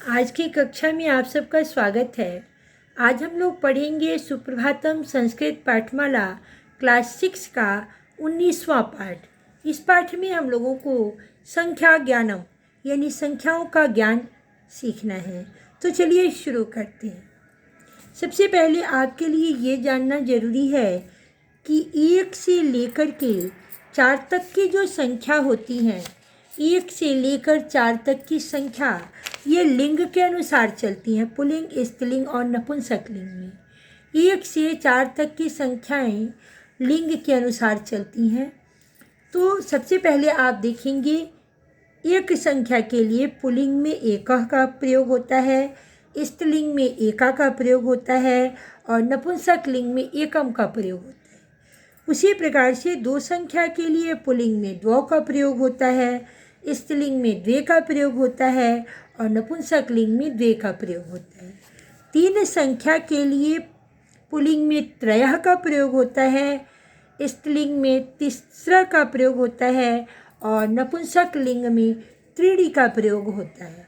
आज की कक्षा में आप सबका स्वागत है। आज हम लोग पढ़ेंगे सुप्रभातम संस्कृत पाठमाला क्लास 6 का 19वां पाठ। इस पाठ में हम लोगों को संख्या ज्ञानम यानी संख्याओं का ज्ञान सीखना है। तो चलिए शुरू करते हैं। सबसे पहले आपके लिए ये जानना ज़रूरी है कि 1 से लेकर के 4 तक की जो संख्या होती हैं, 1 से लेकर 4 तक की संख्या ये लिंग के अनुसार चलती हैं, पुल्लिंग, स्त्रीलिंग और नपुंसकलिंग में। 1 से 4 तक की संख्याएं लिंग के अनुसार चलती हैं। तो सबसे पहले आप देखेंगे एक संख्या के लिए पुल्लिंग में एकः का प्रयोग होता है, स्त्रीलिंग में एका का प्रयोग होता है और नपुंसकलिंग में एकम का प्रयोग होता है। उसी प्रकार से 2 संख्या के लिए पुल्लिंग में द्वौ का प्रयोग होता है, स्त्रीलिंग में द्वे का प्रयोग होता है और नपुंसकलिंग में द्वे का प्रयोग होता है। 3 संख्या के लिए पुल्लिंग में त्रयः का प्रयोग होता है, स्त्रीलिंग में तिस्र का प्रयोग होता है और नपुंसकलिंग में त्रीणि का प्रयोग होता है।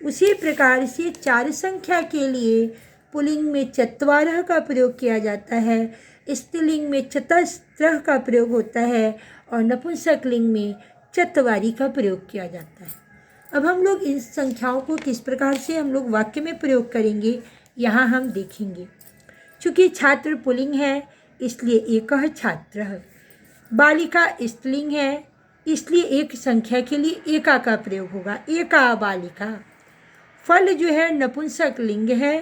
उसी प्रकार से 4 संख्या के लिए पुल्लिंग में चत्वारः का प्रयोग किया जाता है, स्त्रीलिंग में चतस्रः का प्रयोग होता है और नपुंसकलिंग में चत्वारि का प्रयोग किया जाता है। अब हम लोग इन संख्याओं को किस प्रकार से हम लोग वाक्य में प्रयोग करेंगे यहाँ हम देखेंगे। चूँकि छात्र पुल्लिंग है इसलिए एकः छात्रः, बालिका स्त्रीलिंग है इसलिए एक संख्या के लिए एका का प्रयोग होगा, एका बालिका। फल जो है नपुंसकलिंग है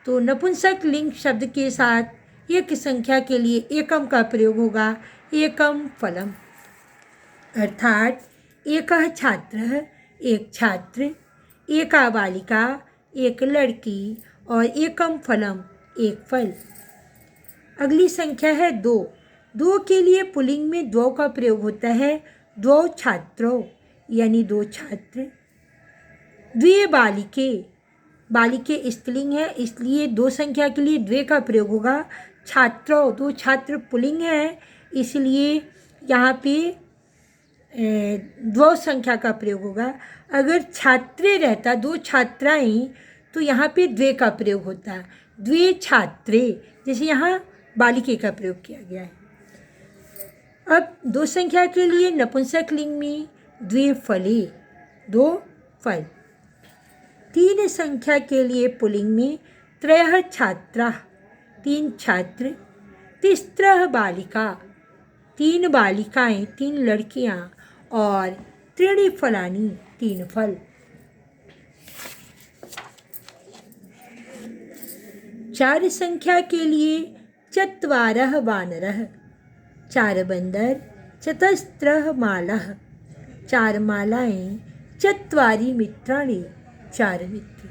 तो नपुंसकलिंग शब्द के साथ एक संख्या के लिए एकम का प्रयोग होगा, एकम फलम। अर्थात एकः छात्रः एक छात्र, एका बालिका एक लड़की और एकम फलम एक फल। अगली संख्या है 2। 2 के लिए पुल्लिंग में द्वौ का प्रयोग होता है, द्वौ छात्रों यानी 2 छात्र। द्वे बालिके, बालिके स्त्रीलिंग है इसलिए 2 संख्या के लिए द्वे का प्रयोग होगा, छात्रों 2 छात्र पुल्लिंग है इसलिए यहाँ पे द्वौ संख्या का प्रयोग होगा। अगर छात्रे रहता 2 छात्राएं तो यहाँ पे द्वे का प्रयोग होता, द्वे छात्रे, जैसे यहाँ बालिके का प्रयोग किया गया है। अब 2 संख्या के लिए नपुंसकलिंग में द्वे फले, 2 फल। 3 संख्या के लिए पुल्लिंग में त्रयः छात्राः 3 छात्र, तिस्रः बालिका 3 बालिकाएं 3 लड़कियां और त्रीणि फलानि 3 फल। 4 संख्या के लिए चत्वारः वानरः 4 बंदर, चतस्रः मालाः 4 मालाएं, चत्वारि मित्राणि 4 मित्र।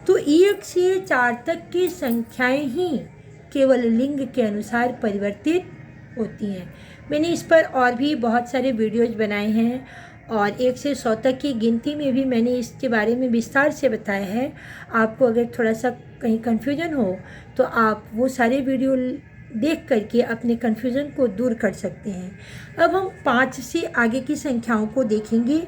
तो 1 से 4 तक की संख्याएं ही केवल लिंग के अनुसार परिवर्तित होती हैं। मैंने इस पर और भी बहुत सारे वीडियोज बनाए हैं और 1 से 100 तक की गिनती में भी मैंने इसके बारे में विस्तार से बताया है। आपको अगर थोड़ा सा कहीं कन्फ्यूजन हो तो आप वो सारे वीडियो देख करके अपने कन्फ्यूजन को दूर कर सकते हैं। अब हम 5 से आगे की संख्याओं को देखेंगे।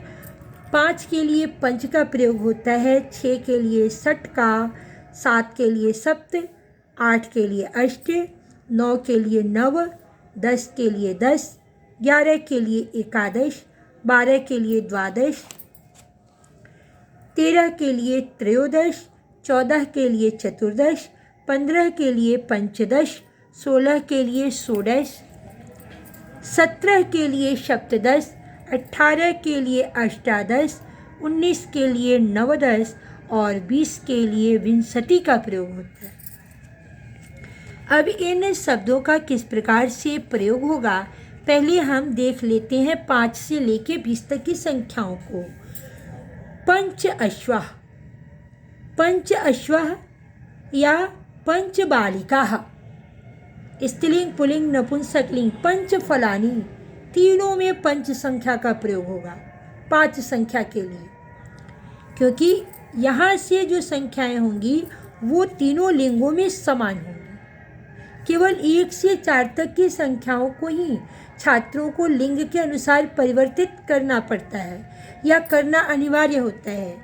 5 के लिए पंच का प्रयोग होता है, 6 के लिए षट का, 7 के लिए सप्त, 8 के लिए अष्ट, 9 के लिए नव, 10 के लिए 10, 11 के लिए एकादश, 12 के लिए द्वादश, 13 के लिए त्रयोदश, 14 के लिए चतुर्दश, 15 के लिए पंचदश, 16 के लिए षोडश, 17 के लिए सप्तदश, 18 के लिए अष्टादश, 19 के लिए नवदश और 20 के लिए विंशति का प्रयोग होता है। अब इन शब्दों का किस प्रकार से प्रयोग होगा पहले हम देख लेते हैं 5 से लेके 20 तक की संख्याओं को। पंच अश्वाः, पंच अश्वाः या पंच बालिकाः, स्त्रीलिंग पुल्लिंग नपुंसकलिंग, पंच फलानि, तीनों में पंच संख्या का प्रयोग होगा 5 संख्या के लिए, क्योंकि यहाँ से जो संख्याएं होंगी वो तीनों लिंगों में समान होंगी। केवल 1 से 4 तक की संख्याओं को ही छात्रों को लिंग के अनुसार परिवर्तित करना पड़ता है या करना अनिवार्य होता है।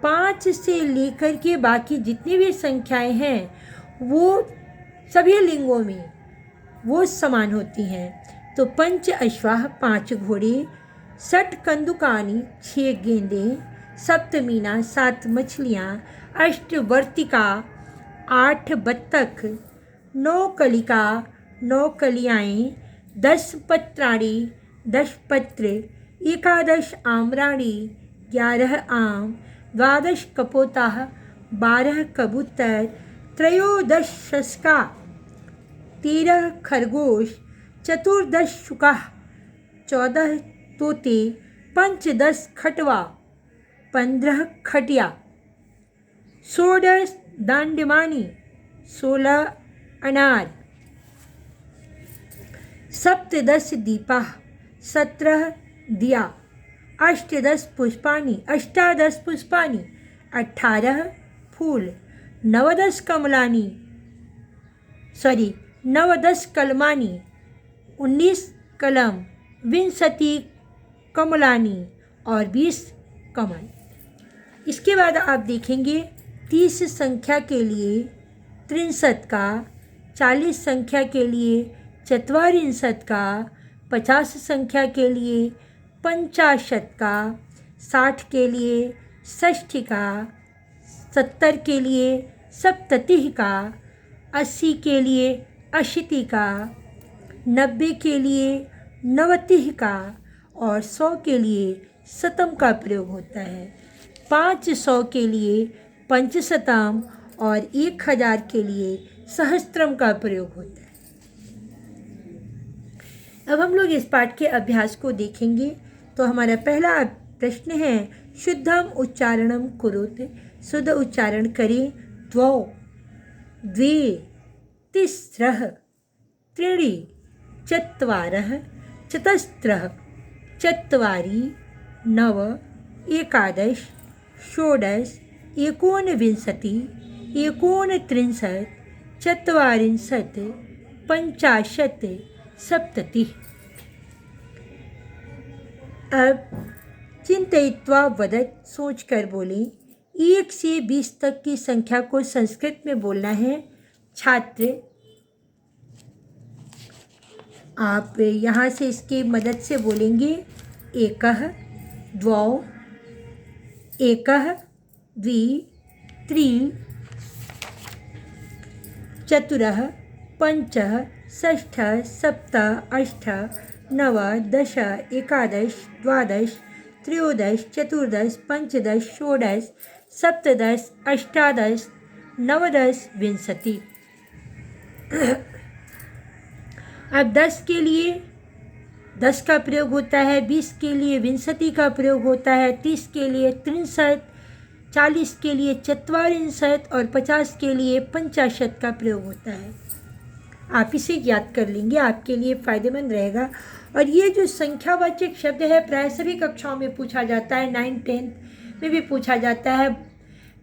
5 से लेकर के बाकी जितनी भी संख्याएं हैं वो सभी लिंगों में वो समान होती हैं। तो पंच अश्वाह 5 घोड़े, 6 कंदुकानी 6 गेंदे, 7 मीना 7 मछलियाँ, 8 वर्तिका 8 बत्तख, 9 कलिका 9 कलियाएँ, 10 पत्राणी 10 पत्र, 11 आम्राणी 11 आम, 12 कपोताः 12 कबूतर, 13 शस्का 13 खरगोश, 14 शुकाः 14 तोते, 15 खटवा 15 खटिया, 16 दांडमानी 16 अनार, 17 दीपा 17 दिया, 18 पुष्पाणि 18 पुष्पाणि, 18 फूल, 19 कलमानि 19 कलम, 20 कमलानी और 20 कमल। इसके बाद आप देखेंगे 30 संख्या के लिए 63 का, 40 संख्या के लिए 44 का, 50 संख्या के लिए 50 का, 60 के लिए 60 का, 70 के लिए 70 का, 80 के लिए 80 का, 90 के लिए 90 का और 100 के लिए शतम का प्रयोग होता है। 500 के लिए पंचशतम और 1000 के लिए सहस्त्रम का प्रयोग होता है। अब हम लोग इस पाठ के अभ्यास को देखेंगे। तो हमारा पहला प्रश्न है, शुद्धम उच्चारणम कुरुत, शुद्ध उच्चारण करें। द्वौ, द्वे, तिस्रः, त्रीणि, चत्वारः, चतस्रः, चत्वारि, नव, एकादश, षोडश, एकोनविंशतिः, एकोनत्रिंशत्, चत्वारिंशत्, पञ्चाशत्, सप्ततिः। अब चिंतयित्वा वदत्, सोच कर बोलें। 1 से 20 तक की संख्या को संस्कृत में बोलना है। छात्र आप यहाँ से इसकी मदद से बोलेंगे। एकः, द्वौ, एकः, द्वि, त्रि, चतुरः, पञ्चः, षष्ठः, सप्त, अष्ट, नव, दश, एकादश, द्वादश, त्रयोदश, चतुर्दश, पञ्चदश, षोडश, सप्तदश, अष्टादश, नवदश, विंशति। अब 10 के लिए 10 का प्रयोग होता है, 20 के लिए विंशति का प्रयोग होता है, 30 के लिए 63, 40 के लिए चत्वारिंशत् और 50 के लिए 50 का प्रयोग होता है। आप इसे याद कर लेंगे, आपके लिए फ़ायदेमंद रहेगा। और ये जो संख्यावाचक शब्द है प्राय सभी कक्षाओं में पूछा जाता है, 9th 10th में भी पूछा जाता है,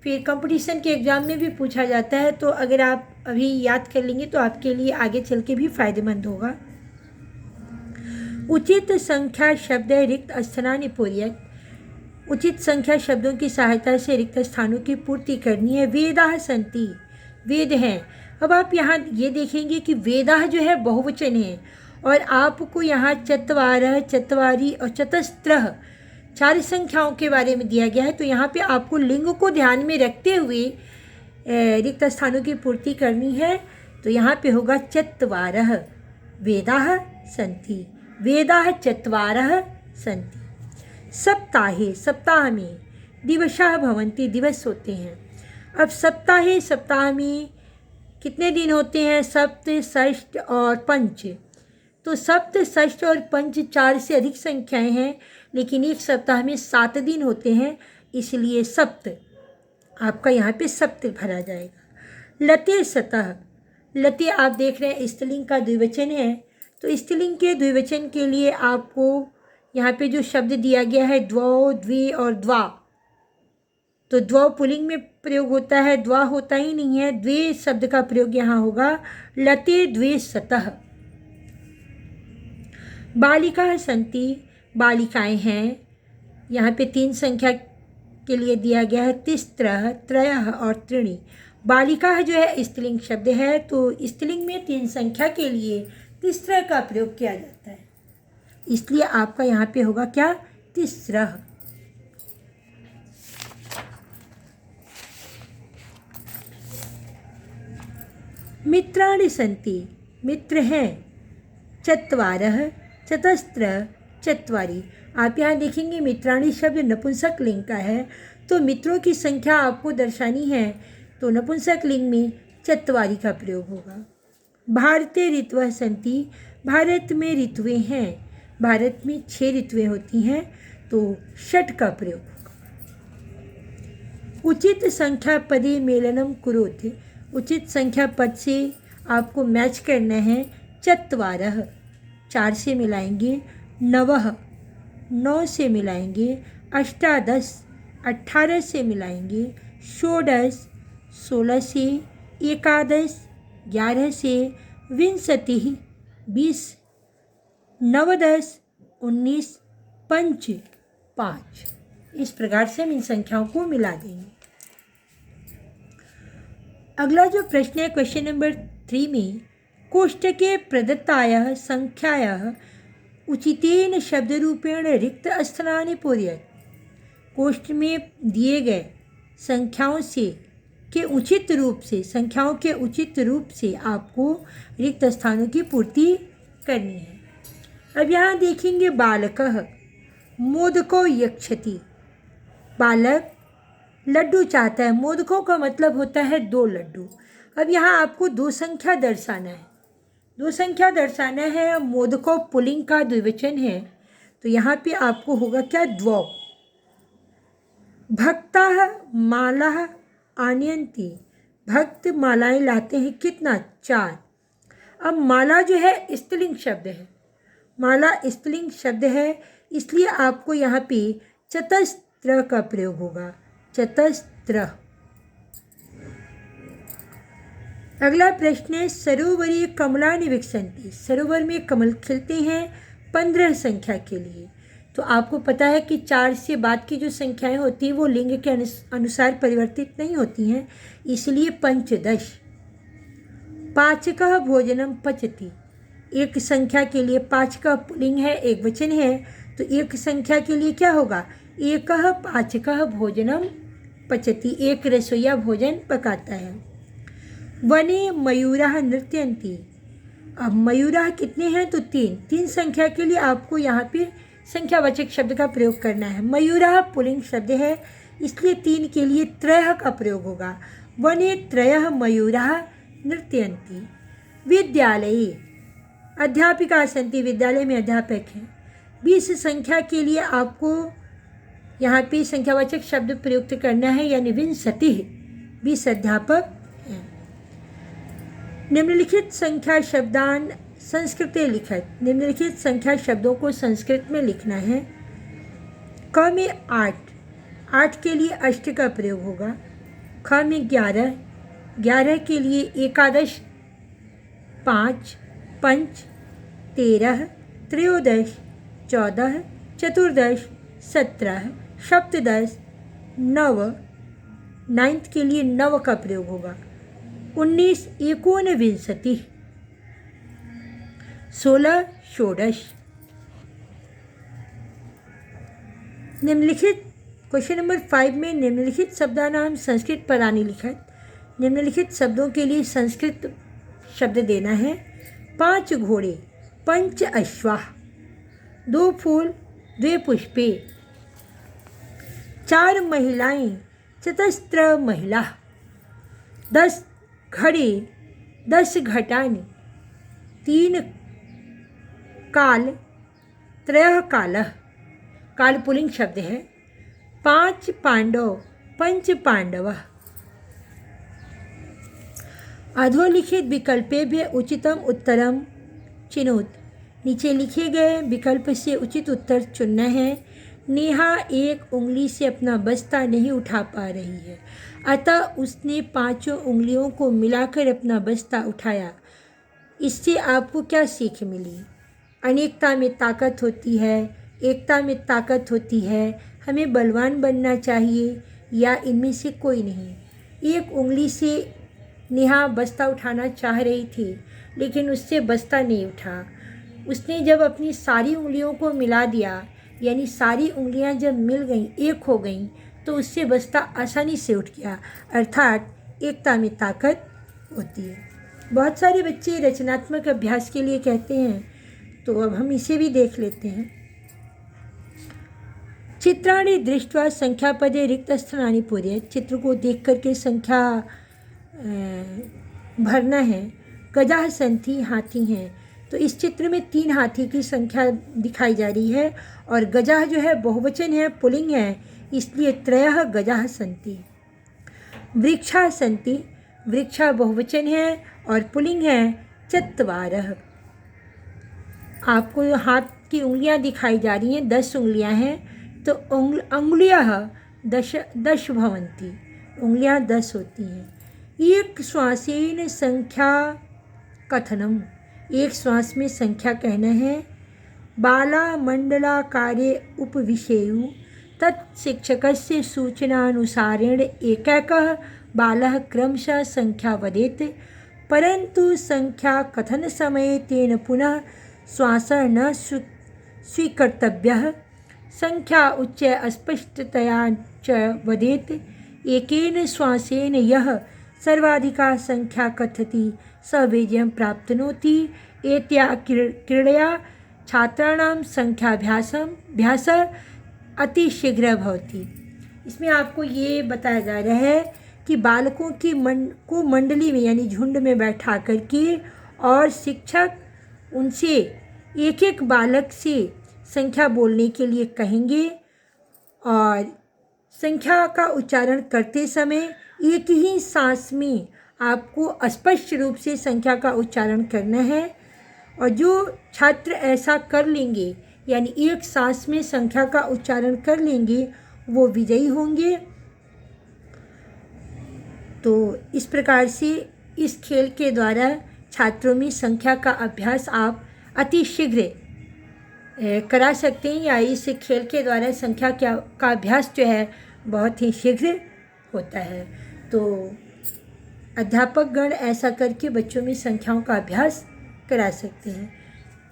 फिर कंपटीशन के एग्ज़ाम में भी पूछा जाता है। तो अगर आप अभी याद कर लेंगे तो आपके लिए आगे चल के भी फ़ायदेमंद होगा। उचित संख्या शब्द है रिक्त स्थानानि पूर्यत, उचित संख्या शब्दों की सहायता से रिक्त स्थानों की पूर्ति करनी है। वेदाः सन्ति, वेद हैं। अब आप यहाँ ये देखेंगे कि वेदाः जो है बहुवचन है और आपको यहाँ चत्वारः, चत्वारि और चतस्रः 4 संख्याओं के बारे में दिया गया है। तो यहाँ पे आपको लिंग को ध्यान में रखते हुए रिक्त स्थानों की पूर्ति करनी है। तो यहाँ पे होगा चत्वारः, वेदाः सन्ति, वेदाः चत्वारः सन्ति। सप्ताहे, सप्ताह में, दिवसाः भवन्ति, दिवस होते हैं। अब सप्ताहे, सप्ताह में कितने दिन होते हैं? सप्त, षष्ठ और पंच। तो सप्त, षष्ठ और पंच 4 से अधिक संख्याएं हैं, लेकिन एक सप्ताह में 7 दिन होते हैं, इसलिए सप्त आपका यहाँ पे सप्त भरा जाएगा। लते सतह, लते आप देख रहे हैं स्त्रीलिंग का द्विवचन है। तो स्त्रीलिंग के द्विवचन के लिए आपको यहाँ पे जो शब्द दिया गया है द्वौ, द्वि और द्वा, तो द्वौ पुल्लिंग में प्रयोग होता है, द्वा होता ही नहीं है। द्वे शब्द का प्रयोग यहाँ होगा। लते द्वे सतह। बालिकाः सन्ति, बालिकाएं हैं। यहाँ पे 3 संख्या के लिए दिया गया है तिस्त्रः, त्रयः और त्रीणि। बालिका जो है स्त्रीलिंग शब्द है, तो स्त्रीलिंग में 3 संख्या के लिए तिस्त्रः का प्रयोग किया जाता है, इसलिए आपका यहाँ पे होगा क्या, तिस्रः। मित्राणि सन्ति, मित्र हैं, चत्वारः, चतस्रः, चत्वारि। आप यहाँ देखेंगे मित्राणि शब्द नपुंसक लिंग का है, तो मित्रों की संख्या आपको दर्शानी है, तो नपुंसक लिंग में चत्वारि का प्रयोग होगा। भारते ऋतवः सन्ति, भारत में ऋतुएं हैं, भारत में 6 ऋतुएं होती हैं, तो षट् का प्रयोग होगा। उचित संख्या पदे मेलनम कुरुते, उचित संख्या पद से आपको मैच करना है। चत्वारः 4 से मिलाएंगे, नवः 9 से मिलाएंगे, अष्टादश 18 से मिलाएंगे, षोडश 16 से, एकादश 11 से, विंशतिः 20, नवदश 19, पंच 5। इस प्रकार से हम इन संख्याओं को मिला देंगे। अगला जो प्रश्न है क्वेश्चन नंबर 3 में, कोष्टके प्रदत्तायाः संख्यायाः उचितेन शब्दरूपेण रिक्त स्थानानि पूरयेत्। कोष्ठ में दिए गए संख्याओं से के उचित रूप से, संख्याओं के उचित रूप से आपको रिक्त स्थानों की पूर्ति करनी है। अब यहाँ देखेंगे बालकः मोदको यक्षति, बालक लड्डू चाहता है। मोदकों का मतलब होता है 2 लड्डू। अब यहाँ आपको 2 संख्या दर्शाना है, 2 संख्या दर्शाना है। मोदकों पुल्लिंग का द्विवचन है, तो यहाँ पे आपको होगा क्या, द्वौ। भक्ताः मालाः आनयन्ति, भक्त मालाएं लाते हैं, कितना, 4। अब माला जो है स्त्रीलिंग शब्द है, माला स्त्रीलिंग शब्द है, इसलिए आपको यहाँ पे चतस्त्र का प्रयोग होगा, चतस्त्र। अगला प्रश्न है, सरोवरे कमलानि विकसन्ति, सरोवर में कमल खिलते हैं 15 संख्या के लिए। तो आपको पता है कि 4 से बाद की जो संख्याएं होती हैं वो लिंग के अनुसार परिवर्तित नहीं होती हैं, इसलिए पंचदश। पाचकः भोजनम पचति, एक संख्या के लिए 5 का पुल्लिंग है, एक वचन है, तो एक संख्या के लिए क्या होगा, एकः पाचकः भोजनम पचति, एक रसोइया भोजन पकाता है। वने मयूराः नृत्यन्ति, अब मयूराः कितने हैं, तो 3 संख्या के लिए आपको यहाँ पे संख्यावाचक शब्द का प्रयोग करना है। मयूराः पुल्लिंग शब्द है, इसलिए 3 के लिए त्रयः का प्रयोग होगा। वने त्रयः मयूराः नृत्यन्ति। विद्यालये अध्यापिका सन्ति, विद्यालय में अध्यापक हैं। 20 संख्या के लिए आपको यहाँ पे संख्यावाचक शब्द प्रयुक्त करना है, यानी विंशतिः, 20 अध्यापक हैं। निम्नलिखित संख्या शब्दान संस्कृते लिखत, निम्नलिखित संख्या शब्दों को संस्कृत में लिखना है। क में 8 के लिए अष्ट का प्रयोग होगा। ख में 11 के लिए एकादश, 5, पंच 13, त्रयोदश 14, चतुर्दश 17, सप्तदश 9, 9th के लिए 9 का प्रयोग होगा। 19 एकोनविंशतिः, 16 षोडश। निम्नलिखित क्वेश्चन नंबर 5 में निम्नलिखित शब्दानाम संस्कृत पदानि लिखत, निम्नलिखित शब्दों के लिए संस्कृत शब्द देना है। 5 घोड़े, पंच अश्वाः, 2 फूल 2 पुष्पे, 4 महिलाएं, चतस्र महिला, 10 घड़े, 10 घटानि, 3 काल, त्रयः कालः, काल पुल्लिंग शब्द है। 5 पांडव, पंच पांडवः। अधोलिखित विकल्पेभ्यः उचितम उत्तरम चिनोत, नीचे लिखे गए विकल्प से उचित उत्तर चुनना है। नेहा एक उंगली से अपना बस्ता नहीं उठा पा रही है, अतः उसने 5 उंगलियों को मिलाकर अपना बस्ता उठाया। इससे आपको क्या सीख मिली? अनेकता में ताकत होती है, एकता में ताकत होती है, हमें बलवान बनना चाहिए, या इनमें से कोई नहीं। एक उंगली से नेहा बस्ता उठाना चाह रही थी, लेकिन उससे बस्ता नहीं उठा। उसने जब अपनी सारी उंगलियों को मिला दिया, यानी सारी उंगलियां जब मिल गईं, एक हो गईं, तो उससे बस्ता आसानी से उठ गया। अर्थात एकता में ताकत होती है। बहुत सारे बच्चे रचनात्मक अभ्यास के लिए कहते हैं, तो अब हम इसे भी देख लेते हैं। चित्राणि दृष्ट्वा संख्यापदे रिक्तस्थानानि पूरयेत्। चित्र को देख करके संख्या भरना है। गजाः सन्ति, हाथी हैं, तो इस चित्र में 3 हाथी की संख्या दिखाई जा रही है, और गजाः जो है बहुवचन है, पुल्लिंग है, इसलिए त्रयः गजाः सन्ति। वृक्षाः सन्ति, वृक्षा बहुवचन है और पुल्लिंग है, चत्वारः। आपको हाथ की उंगलियां दिखाई जा रही हैं, 10 उंगलियां हैं, तो अंगुलियाः दश भवन्ति, उंगलियां 10 होती हैं। एक श्वासेन संख्या कथनम, एक श्वास में संख्या कहना है। बाला मंडलाकारे उपविशेयु, तत्शिक्षकस्य सूचनानुसारेण एकैकः बालः क्रमशः संख्या वदेत्, परन्तु संख्या कथन समये तेन पुनः श्वासः न स्वीकर्तव्यः। संख्या उच्च अस्पष्टतया च वदेत्। एकेन श्वासेन यः सर्वाधिका संख्या कथति स विजयं प्राप्नोति। एतया क्रीडया छात्राणां संख्याभ्यासः अतिशीघ्र भवति। इसमें आपको ये बताया जा रहा है कि बालकों की को मंडली में यानी झुंड में बैठा करके, और शिक्षक उनसे एक एक बालक से संख्या बोलने के लिए कहेंगे, और संख्या का उच्चारण करते समय एक ही सांस में आपको स्पष्ट रूप से संख्या का उच्चारण करना है। और जो छात्र ऐसा कर लेंगे, यानी एक सांस में संख्या का उच्चारण कर लेंगे, वो विजयी होंगे। तो इस प्रकार से इस खेल के द्वारा छात्रों में संख्या का अभ्यास आप अतिशीघ्र करा सकते हैं, या इस खेल के द्वारा संख्या का अभ्यास जो है बहुत ही शीघ्र होता है। तो अध्यापक गण ऐसा करके बच्चों में संख्याओं का अभ्यास करा सकते हैं।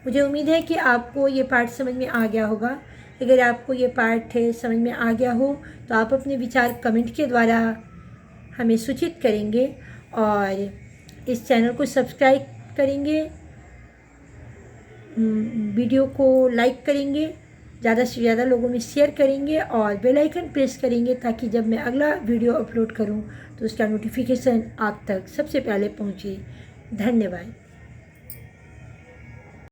मुझे उम्मीद है कि आपको ये पाठ समझ में आ गया होगा। अगर आपको ये पाठ समझ में आ गया हो तो आप अपने विचार कमेंट के द्वारा हमें सूचित करेंगे, और इस चैनल को सब्सक्राइब करेंगे, वीडियो को लाइक करेंगे, ज़्यादा से ज़्यादा लोगों में शेयर करेंगे, और बेल आइकन प्रेस करेंगे, ताकि जब मैं अगला वीडियो अपलोड करूं तो उसका नोटिफिकेशन आप तक सबसे पहले पहुंचे। धन्यवाद।